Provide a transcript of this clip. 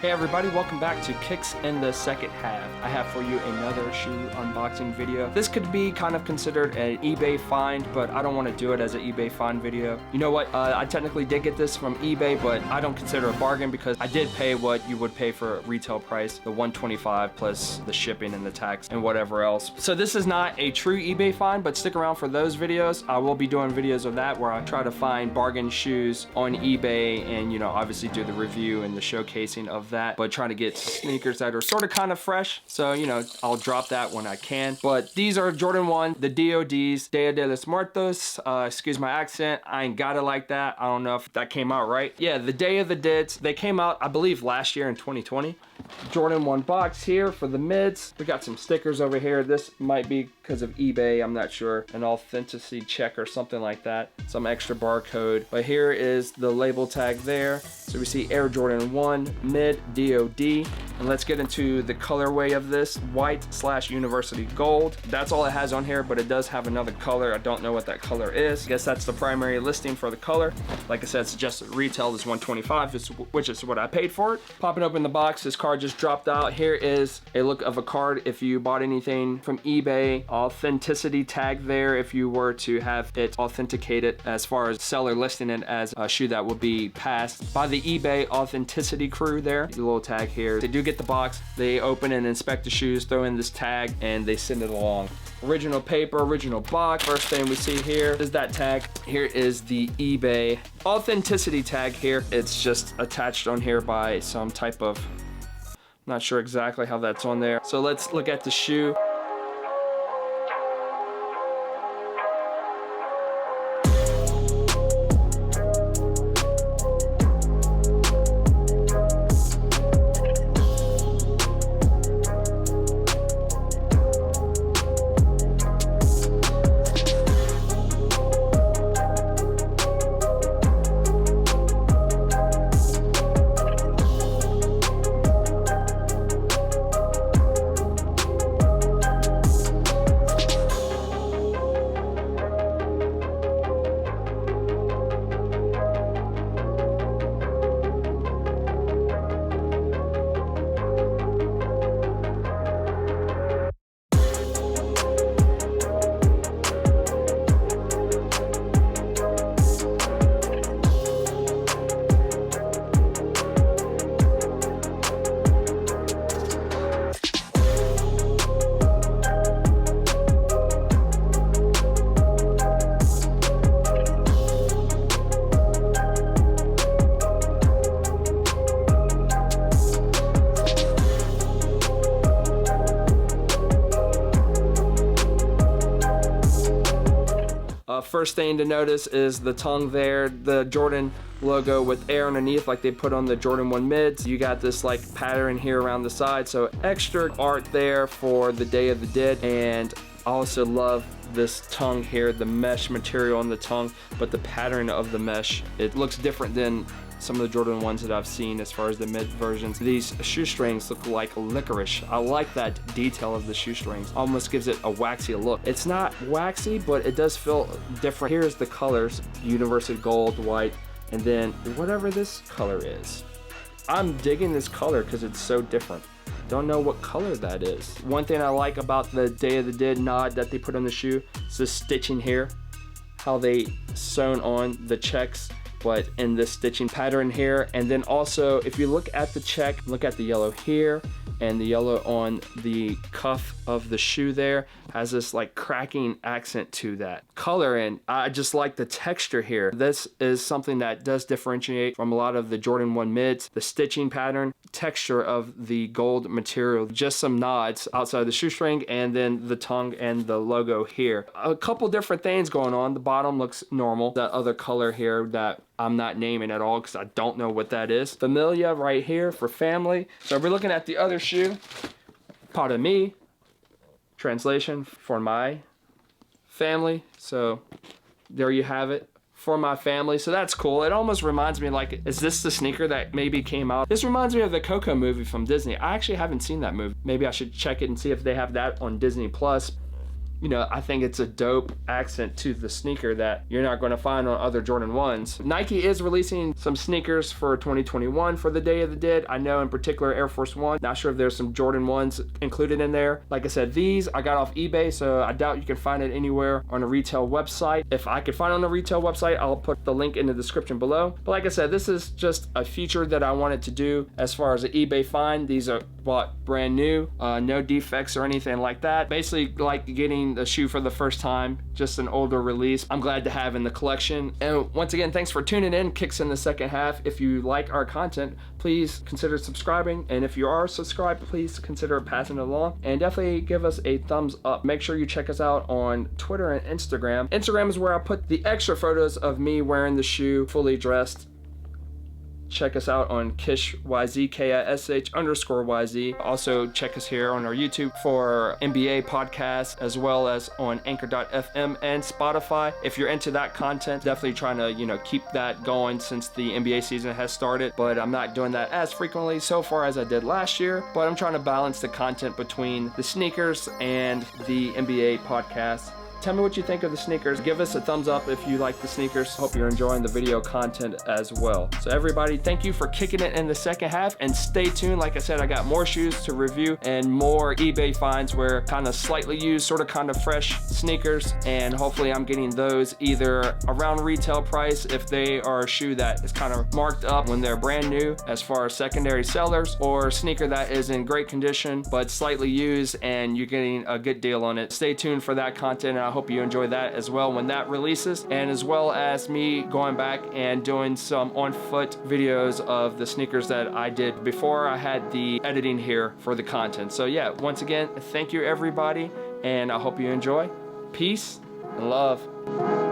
Hey everybody, welcome back to Kicks in the Second Half. I have for you another shoe unboxing video. This could be kind of considered an eBay find, but I don't want to do it as an eBay find video. You know what, I technically did get this from eBay, but I don't consider a bargain because I did pay what you would pay for a retail price, the $125 plus the shipping and the tax and whatever else. So this is not a true eBay find, but stick around for those videos. I will be doing videos of that where I try to find bargain shoes on eBay and, you know, obviously do the review and the showcasing of that, but trying to get sneakers that are sort of kind of fresh. So, you know, I'll drop that when I can. But these are Jordan 1, the d.o.d's, Dia de los Muertos. Excuse my accent. I ain't got it like that. I don't know if that came out right. Yeah, the Day of the Dead. They came out, I believe, last year in 2020. Jordan 1 box here for the mids. We got some stickers over here. This might be because of eBay, I'm not sure. An authenticity check or something like that. Some extra barcode. But here is the label tag there. So we see Air Jordan 1 mid d.o.d. And let's get into the colorway of this. White/University Gold. That's all it has on here, but it does have another color. I don't know what that color is. I guess that's the primary listing for the color. Like I said, suggested retail is $125, which is what I paid for it. Popping open the box, this card just dropped out. Here is a look of a card if you bought anything from eBay. Authenticity tag there if you were to have it authenticated as far as seller listing it as a shoe that would be passed by the eBay authenticity crew there. The little tag here. They do get the box. They open and inspect the shoes, throw in this tag, and they send it along. Original paper, original box. First thing we see here is that tag. Here is the eBay authenticity tag here. It's just attached on here by some type of, not sure exactly how that's on there. So let's look at the shoe. First thing to notice is the tongue there, the Jordan logo with Air underneath like they put on the Jordan 1 mids. You got this like pattern here around the side, so extra art there for the Day of the Dead. And I also love this tongue here, the mesh material on the tongue, but the pattern of the mesh, it looks different than some of the Jordan 1s that I've seen as far as the mid versions. These shoestrings look like licorice. I like that detail of the shoestrings. Almost gives it a waxy look. It's not waxy, but it does feel different. Here's the colors, University Gold, white, and then whatever this color is. I'm digging this color because it's so different. Don't know what color that is. One thing I like about the Day of the Dead nod that they put on the shoe is the stitching here, how they sewn on the checks, but in this stitching pattern here. And then also, if you look at the check, look at the yellow here and the yellow on the cuff of the shoe there, has this like cracking accent to that color, and I just like the texture here. This is something that does differentiate from a lot of the Jordan 1 mids. The stitching pattern, texture of the gold material, just some nods outside of the shoestring, and then the tongue and the logo here. A couple different things going on. The bottom looks normal. That other color here that I'm not naming at all because I don't know what that is. Familia right here for family. So we're looking at the other shoe. Pardon me. Translation, for my family. So there you have it, for my family. So that's cool. It almost reminds me, like, is this the sneaker that maybe came out? This reminds me of the Coco movie from Disney. I actually haven't seen that movie. Maybe I should check it and see if they have that on Disney Plus. you know, I think it's a dope accent to the sneaker that you're not going to find on other Jordan 1s. Nike is releasing some sneakers for 2021 for the Day of the Dead. I know in particular Air Force One. Not sure if there's some Jordan 1s included in there. Like I said, these I got off eBay, so I doubt you can find it anywhere on a retail website. If I could find it on a retail website, I'll put the link in the description below. But like I said, this is just a feature that I wanted to do as far as an eBay find. These are bought brand new, no defects or anything like that. Basically like getting the shoe for the first time, just an older release. I'm glad to have in the collection. And once again, thanks for tuning in. Kicks in the second half. If you like our content, please consider subscribing. And if you are subscribed, please consider passing it along. And definitely give us a thumbs up. Make sure you check us out on Twitter and Instagram. Instagram is where I put the extra photos of me wearing the shoe, fully dressed. Check us out on KISH YZ, KISH_YZ. Also check us here on our YouTube for NBA podcasts, as well as on anchor.fm and Spotify. If you're into that content, definitely trying to, you know, keep that going since the NBA season has started, but I'm not doing that as frequently so far as I did last year, but I'm trying to balance the content between the sneakers and the NBA podcast. Tell me what you think of the sneakers. Give us a thumbs up if you like the sneakers. Hope you're enjoying the video content as well. So everybody, thank you for kicking it in the second half, and stay tuned. Like I said, I got more shoes to review and more eBay finds where kind of slightly used, sort of kind of fresh sneakers, and hopefully I'm getting those either around retail price if they are a shoe that is kind of marked up when they're brand new as far as secondary sellers, or a sneaker that is in great condition but slightly used and you're getting a good deal on it. Stay tuned for that content. I hope you enjoy that as well when that releases, and as well as me going back and doing some on foot videos of the sneakers that I did before I had the editing here for the content. So yeah, once again, thank you everybody, and I hope you enjoy. Peace and love.